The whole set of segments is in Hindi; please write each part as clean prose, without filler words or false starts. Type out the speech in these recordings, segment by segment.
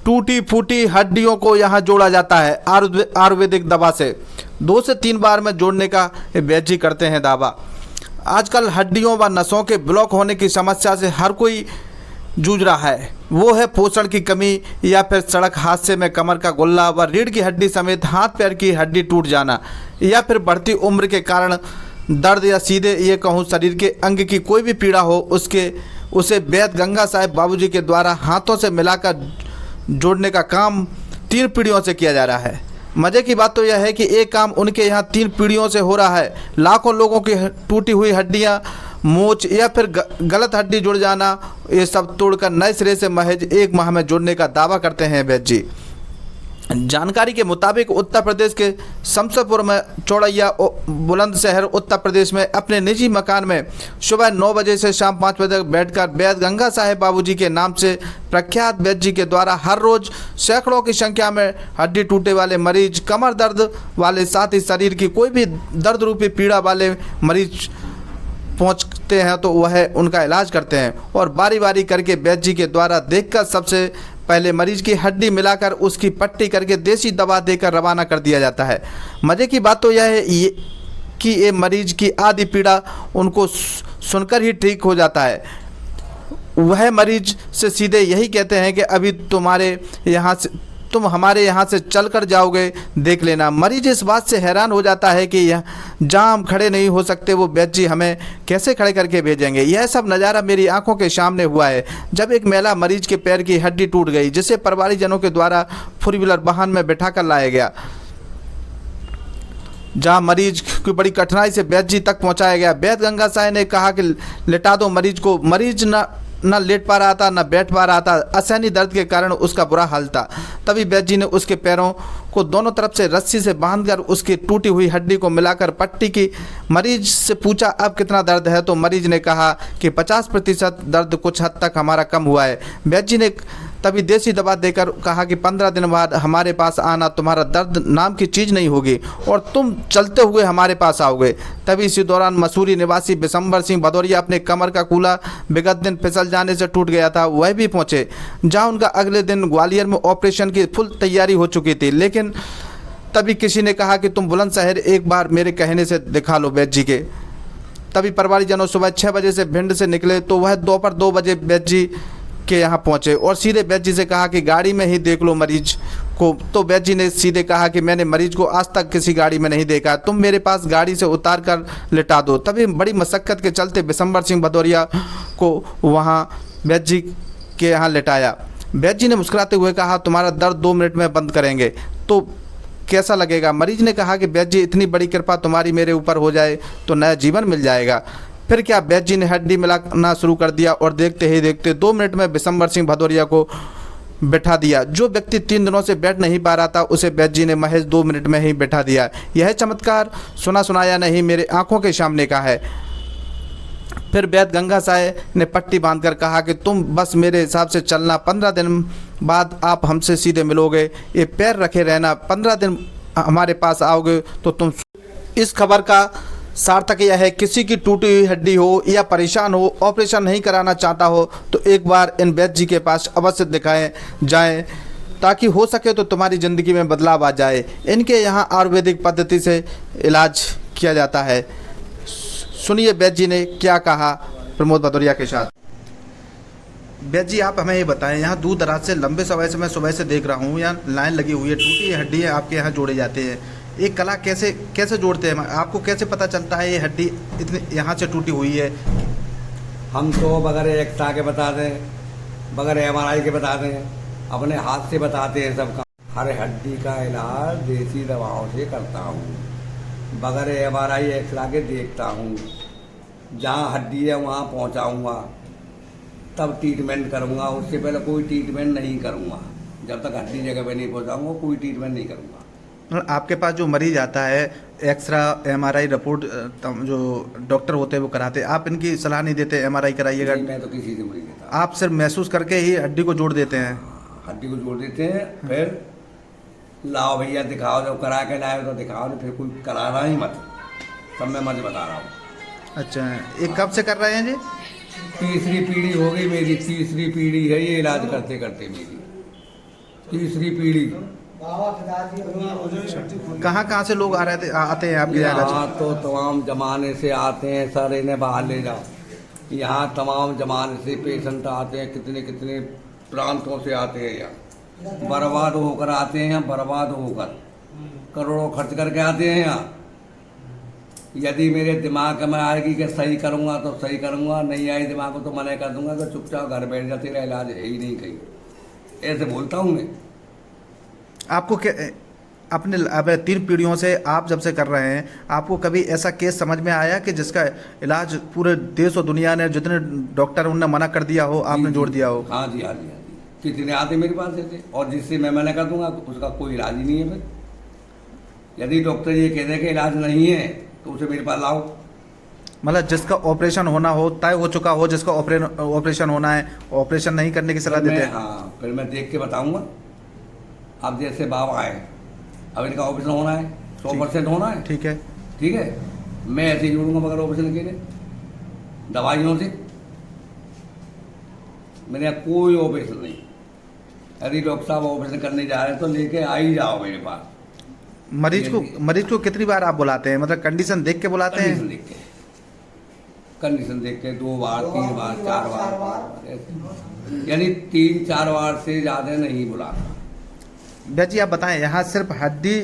टूटी फूटी हड्डियों को यहाँ जोड़ा जाता है आयुर्वेदिक दवा से। 2 से 3 बार में जोड़ने का वैद्य जी करते हैं दावा। आजकल हड्डियों व नसों के ब्लॉक होने की समस्या से हर कोई जूझ रहा है। वो है पोषण की कमी या फिर सड़क हादसे में कमर का गुल्ला व रीढ़ की हड्डी समेत हाथ पैर की हड्डी टूट जाना, या फिर बढ़ती उम्र के कारण दर्द, या सीधे ये कहूँ शरीर के अंग की कोई भी पीड़ा हो उसे वैद्य गंगा साहेब बाबूजी के द्वारा हाथों से मिलाकर जोड़ने का काम 3 पीढ़ियों से किया जा रहा है। मज़े की बात तो यह है कि एक काम उनके यहाँ 3 पीढ़ियों से हो रहा है। लाखों लोगों की टूटी हुई हड्डियाँ, मोच या फिर गलत हड्डी जुड़ जाना, ये सब तोड़कर नए सिरे से महज 1 माह में जोड़ने का दावा करते हैं वैद्य जी। जानकारी के मुताबिक उत्तर प्रदेश के शमशेरपुर में चौड़ैया बुलंदशहर उत्तर प्रदेश में अपने निजी मकान में सुबह 9 बजे से शाम 5 बजे तक बैठकर वैद्य गंगा साहेब बाबूजी के नाम से प्रख्यात वैद्य जी के द्वारा हर रोज सैकड़ों की संख्या में हड्डी टूटे वाले मरीज, कमर दर्द वाले, साथ ही शरीर की कोई भी दर्द रूपी पीड़ा वाले मरीज पहुंचते हैं तो वह उनका इलाज करते हैं। और बारी बारी करके वैद्य जी के द्वारा देखकर सबसे पहले मरीज की हड्डी मिलाकर उसकी पट्टी करके देसी दवा देकर रवाना कर दिया जाता है। मज़े की बात तो यह है कि ये मरीज की आदि पीड़ा उनको सुनकर ही ठीक हो जाता है। वह मरीज से सीधे यही कहते हैं कि अभी तुम हमारे यहाँ से चल कर जाओगे, देख लेना। मरीज इस बात से हैरान हो जाता है कि जहाँ हम खड़े नहीं हो सकते वो वैद्य जी हमें कैसे खड़े करके भेजेंगे। यह सब नज़ारा मेरी आंखों के सामने हुआ है जब एक महिला मरीज के पैर की हड्डी टूट गई, जिसे परिवारजनों के द्वारा 4 व्हीलर वाहन में बैठा कर लाया गया, जहां मरीज की बड़ी कठिनाई से वैद्य जी तक पहुंचाया गया। वैद्य गंगा साहेब ने कहा कि लेटा दो मरीज को। मरीज न लेट पा रहा था, न बैठ पा रहा था। असहनीय दर्द के कारण उसका बुरा हाल था। तभी वैद्य जी ने उसके पैरों को दोनों तरफ से रस्सी से बांधकर उसकी टूटी हुई हड्डी को मिलाकर पट्टी की। मरीज से पूछा अब कितना दर्द है, तो मरीज ने कहा कि 50% दर्द कुछ हद तक हमारा कम हुआ है। वैद्य जी ने तभी देसी दवा देकर कहा कि 15 दिन बाद हमारे पास आना, तुम्हारा दर्द नाम की चीज़ नहीं होगी और तुम चलते हुए हमारे पास आओगे। तभी इसी दौरान मसूरी निवासी बिशंबर सिंह भदौरिया अपने कमर का कूला विगत दिन फिसल जाने से टूट गया था, वह भी पहुंचे, जहां उनका अगले दिन ग्वालियर में ऑपरेशन की फुल तैयारी हो चुकी थी। लेकिन तभी किसी ने कहा कि तुम बुलंदशहर एक बार मेरे कहने से दिखा लो वैद्य जी के। तभी परिवारजनों सुबह 6 बजे से भिंड से निकले तो वह दोपहर 2 बजे वैद्य जी के यहाँ पहुँचे और सीधे वैद्य जी से कहा कि गाड़ी में ही देख लो मरीज को। तो वैद्य जी ने सीधे कहा कि मैंने मरीज को आज तक किसी गाड़ी में नहीं देखा, तुम मेरे पास गाड़ी से उतार कर लिटा दो। तभी बड़ी मशक्क़त के चलते बिशंबर सिंह भदौरिया को वहाँ वैद्य जी के यहाँ लिटाया। वैद्य जी ने मुस्कुराते हुए कहा तुम्हारा दर्द 2 मिनट में बंद करेंगे तो कैसा लगेगा। मरीज ने कहा कि वैद्य जी इतनी बड़ी कृपा तुम्हारी मेरे ऊपर हो जाए तो नया जीवन मिल जाएगा। फिर क्या, वैद्य जी ने हड्डी मिलाना शुरू कर दिया और देखते ही देखते 2 मिनट में बिशंबर सिंह भदौरिया को बैठा दिया। जो व्यक्ति 3 दिनों से बैठ नहीं पा रहा था उसे वैद्य जी ने महज 2 मिनट में ही बैठा दिया। यह चमत्कार सुना सुनाया नहीं, मेरे आंखों के सामने का है। फिर वैद्य गंगा साहेब ने पट्टी बांधकर कहा कि तुम बस मेरे हिसाब से चलना, 15 दिन बाद आप हमसे सीधे मिलोगे, ये पैर रखे रहना, 15 दिन हमारे पास आओगे तो तुम। इस खबर का सार्थक यह है, किसी की टूटी हुई हड्डी हो या परेशान हो, ऑपरेशन नहीं कराना चाहता हो तो एक बार इन वैद्य जी के पास अवश्य दिखाएं जाएं, ताकि हो सके तो तुम्हारी ज़िंदगी में बदलाव आ जाए। इनके यहाँ आयुर्वेदिक पद्धति से इलाज किया जाता है। सुनिए वैद्य जी ने क्या कहा प्रमोद भदौरिया के साथ। वैद्य जी आप हमें ये बताएं, यहाँ दूर दराज से लंबे समय से मैं सुबह से देख रहा हूँ, यहाँ लाइन लगी हुई है, टूटी हड्डियाँ आपके यहाँ जोड़े जाते हैं। एक कला कैसे जोड़ते हैं, आपको कैसे पता चलता है ये हड्डी इतनी यहाँ से टूटी हुई है। हम तो बगैर एक्सरा के बता दें, बगैर MRI के बता दें, अपने हाथ से बताते हैं सब काम। हर हड्डी का इलाज देसी दवाओं से करता हूँ, बगैर MRI एक्सरा के देखता हूँ। जहाँ हड्डी है वहाँ पहुँचाऊँगा तब ट्रीटमेंट करूँगा, उससे पहले कोई ट्रीटमेंट नहीं करूँगा। जब तक हड्डी जगह पे नहीं पहुँचाऊँगा कोई ट्रीटमेंट नहीं करूँगा। आपके पास जो मरीज आता है एक्सरा MRI रिपोर्ट जो डॉक्टर होते हैं वो कराते हैं, आप इनकी सलाह नहीं देते MRI कराइएगा? मैं तो किसी से नहीं देता, आप सिर्फ महसूस करके ही हड्डी को जोड़ देते हैं? हड्डी को जोड़ देते हैं, फिर लाओ भैया दिखाओ, जब करा के लाए तो दिखाओ, नहीं फिर कोई कराना ही मत। सब मैं मत बता रहा हूँ। अच्छा, ये कब से कर रहे हैं जी? तीसरी पीढ़ी हो गई मेरी, तीसरी पीढ़ी है ये इलाज करते करते मेरी। तीसरी पीढ़ी। कहाँ से लोग आते हैं आपके यहाँ? यहाँ तो तमाम जमाने से आते हैं सर, इन्हें बाहर ले जाओ। यहाँ तमाम जमाने से पेशेंट आते हैं, कितने कितने प्रांतों से आते हैं यहाँ, बर्बाद होकर आते हैं, बर्बाद होकर करोड़ों खर्च करके आते हैं यहाँ। यदि मेरे दिमाग में आएगी कि सही करूँगा तो सही करूँगा, नहीं आई दिमाग को तो मना कर दूंगा, तो चुपचाप घर बैठ जाते रहे, इलाज है ही नहीं कहीं, ऐसे बोलता हूँ मैं। आपको अपने अब 3 पीढ़ियों से आप जब से कर रहे हैं, आपको कभी ऐसा केस समझ में आया कि जिसका इलाज पूरे देश और दुनिया ने जितने डॉक्टर उनने मना कर दिया हो, आपने जोड़ दिया हो? हाँ जी, हाँ जी, हाँ जी, कितने आते मेरे पास ऐसे, और जिससे मैं मना कर दूंगा उसका कोई इलाज ही नहीं है। फिर यदि डॉक्टर ये कह दे कि इलाज नहीं है तो उसे मेरे पास लाओ। मतलब जिसका ऑपरेशन होना हो, तय हो चुका हो, जिसका ऑपरेशन होना है, ऑपरेशन नहीं करने की सलाह देते हैं? हाँ, फिर मैं देख के बताऊंगा। अब जैसे बाबा है, अब इनका ऑपरेशन होना है, 100% होना है, ठीक है, ठीक है, मैं ऐसे ही जोड़ूंगा बगैर ऑपरेशन के लिए, दवाइयों से। मेरे यहाँ कोई ऑपरेशन नहीं। यदि डॉक्टर साहब ऑपरेशन करने जा रहे हैं तो लेके आ ही जाओ मेरे पास। मरीज को कितनी बार आप बुलाते हैं? मतलब कंडीशन देख के बुलाते हैं? कंडीशन देख के 2 बार, 3 बार, 4 बार, यानी 3-4 बार से ज्यादा नहीं बुलाता। भैया जी आप बताएं, यहाँ सिर्फ हड्डी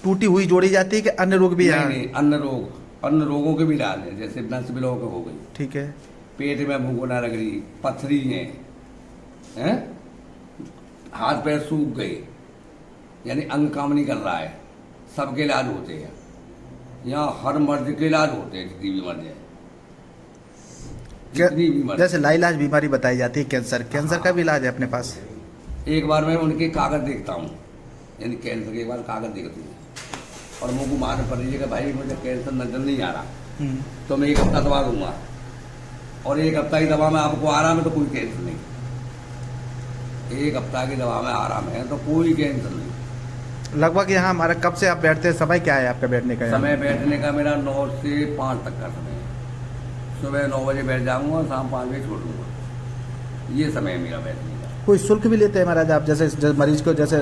टूटी हुई जोड़ी जाती है कि अन्य रोग भी? नहीं, अन्य रोगों के भी इलाज है, जैसे नस ब्लॉक हो गई, ठीक है, पेट में भूखना लग रही, पथरी है, हाथ पैर सूख गए, यानी अंग काम नहीं कर रहा है, सबके इलाज होते हैं यहाँ। हर मर्ज के इलाज होते हैं, जितनी भी मर्ज है, जितनी भी मर्ज। जैसे लाइलाज बीमारी बताई जाती है कैंसर का भी इलाज है अपने पास? एक बार मैं उनके कागज देखता हूँ, यानी कैंसर के एक बार कागज देखती हूँ, और मुझको मालूम पड़ रही है कि भाई मुझे कैंसर नजर नहीं आ रहा, तो मैं 1 हफ्ता दवा दूंगा, और 1 हफ्ता की दवा में आपको आराम है तो कोई कैंसर नहीं। 1 हफ्ता की दवा में आराम है तो कोई कैंसर नहीं। लगभग यहाँ हमारा कब से आप बैठते हैं? समय क्या है आपका बैठने का? समय बैठने का मेरा 9 से 5 तक का समय है। सुबह 9 बजे बैठ जाऊंगा, शाम 5 बजे छोड़ दूंगा, ये समय है मेरा बैठने का। कोई शुल्क भी लेते हैं महाराज आप? जैसे मरीज को, जैसे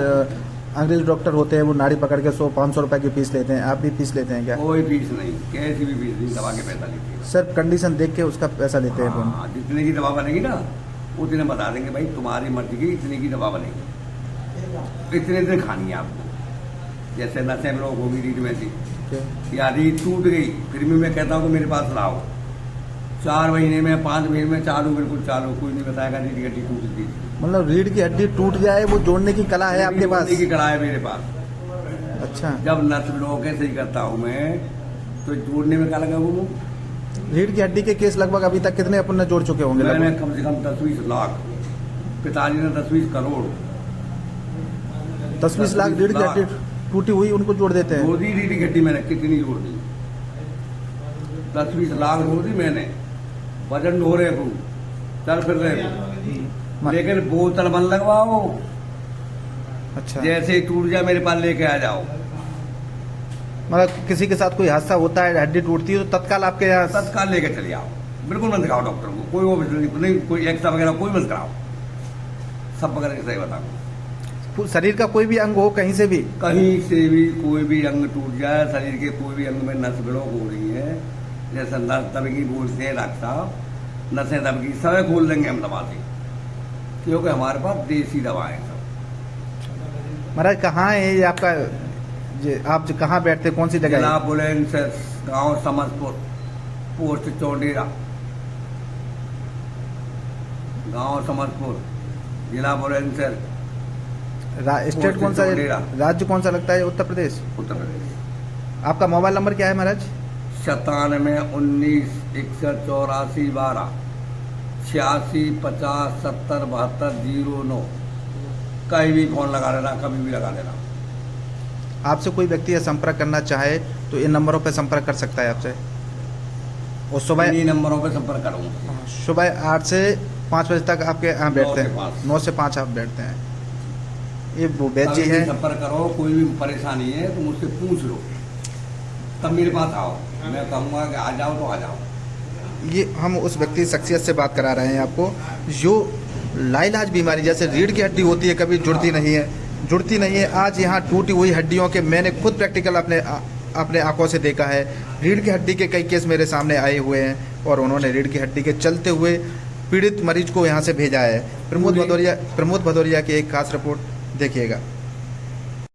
अंग्रेज डॉक्टर होते हैं वो नाड़ी पकड़ के 100-500 रुपए की फीस लेते हैं, आप भी फीस लेते हैं क्या? कोई फीस नहीं, कैसी भी फीस नहीं, दवा के पैसा लेते हैं। सिर्फ कंडीशन देख के उसका पैसा लेते हैं? हाँ, जितने की दवा बनेगी ना उतने बता देंगे, भाई तुम्हारी मर्जी की इतने की दवा बनेगी, इतने दिन खानी है आपको। जैसे नसें ब्लॉक होगी रीढ़ में से, या रीढ़ टूट गई, फिर भी मैं कहता हूँ कि मेरे पास लाओ, 4 महीने में 5 महीने में चालू, बिल्कुल चालू, कोई नहीं बताएगा रीढ़ की हड्डी टूट गई। मतलब रीढ़ की हड्डी टूट जाए वो जोड़ने की कला है आपके पास? जोड़ने की कला है मेरे पास। अच्छा, जब नस ब्लॉक है सही करता हूँ मैं, तो जोड़ने में क्या लगा वो। रीढ़ की हड्डी के केस लगभग अभी तक कितने अपन ने जोड़ चुके होंगे? मैंने कम से कम 10-20 लाख, पिताजी ने 10-20 करोड़, 10-20 लाख रीढ़ की हड्डी टूटी हुई उनको जोड़ देते हैं? जोड़ दी रीढ़ की हड्डी मैंने, कितनी जोड़ दी, 10-20 लाख जोड़ दी मैंने। वजन ढो रहे हो, चल फिर रहे हो, लेकिन बोतल बंद लगवाओ। अच्छा, जैसे ही टूट जाए मेरे पास लेके आ जाओ। मतलब किसी के साथ कोई हादसा होता है, हड्डी टूटती है, तो तत्काल आपके यहाँ? तत्काल लेके चले आओ, बिल्कुल मत दिखाओ डॉक्टर को, कोई वो नहीं, कोई एक्सरा वगैरह कोई मत कराओ, सब वगैरह सही बताओ। शरीर का कोई भी अंग हो, कहीं से भी कोई भी अंग टूट जाए, शरीर के कोई भी अंग में नस ब्लॉक हो रही है, जैसे नस दबकी बोलते हैं डॉक्टर साहब, नसें दबकी, सब खोल देंगे हम दवा से, क्योंकि हमारे पास देसी दवा है सब। महाराज कहाँ है ये आपका, आप कहाँ बैठते, कौन सी जगह? जिला बुलंदशहर, गांव समझपुर, पोस्ट चौडेरा, गांव समझपुर, जिला बुलंदशहर। स्टेट कौन सा, राज्य कौन सा लगता है? उत्तर प्रदेश। उत्तर प्रदेश। आपका मोबाइल नंबर क्या है महाराज? 97 19 61 84 12 86 50 70 72 09। कहीं भी फोन लगा लेना, कभी भी लगा लेना। आपसे कोई व्यक्ति संपर्क करना चाहे तो इन नंबरों पर संपर्क कर सकता है आपसे, और सुबह इन्हीं नंबरों पर संपर्क करूँगा। सुबह 8 से 5 बजे तक आपके यहाँ बैठते हैं? 9 से 5 आप बैठते हैं। ये वो वैद्य जी है। संपर्क करो, कोई भी परेशानी है तो मुझसे पूछ लो, तब मेरे पास आओ, मैं कहूँगा कि आ जाओ तो आ जाओ। ये हम उस व्यक्ति शख्सियत से बात करा रहे हैं आपको जो लाइलाज बीमारी जैसे रीढ़ की हड्डी होती है, कभी जुड़ती नहीं है। आज यहाँ टूटी हुई हड्डियों के मैंने खुद प्रैक्टिकल अपने आंखों से देखा है। रीढ़ की हड्डी के कई केस मेरे सामने आए हुए हैं और उन्होंने रीढ़ की हड्डी के चलते हुए पीड़ित मरीज को यहाँ से भेजा है। प्रमोद भदौरिया की एक खास रिपोर्ट देखिएगा।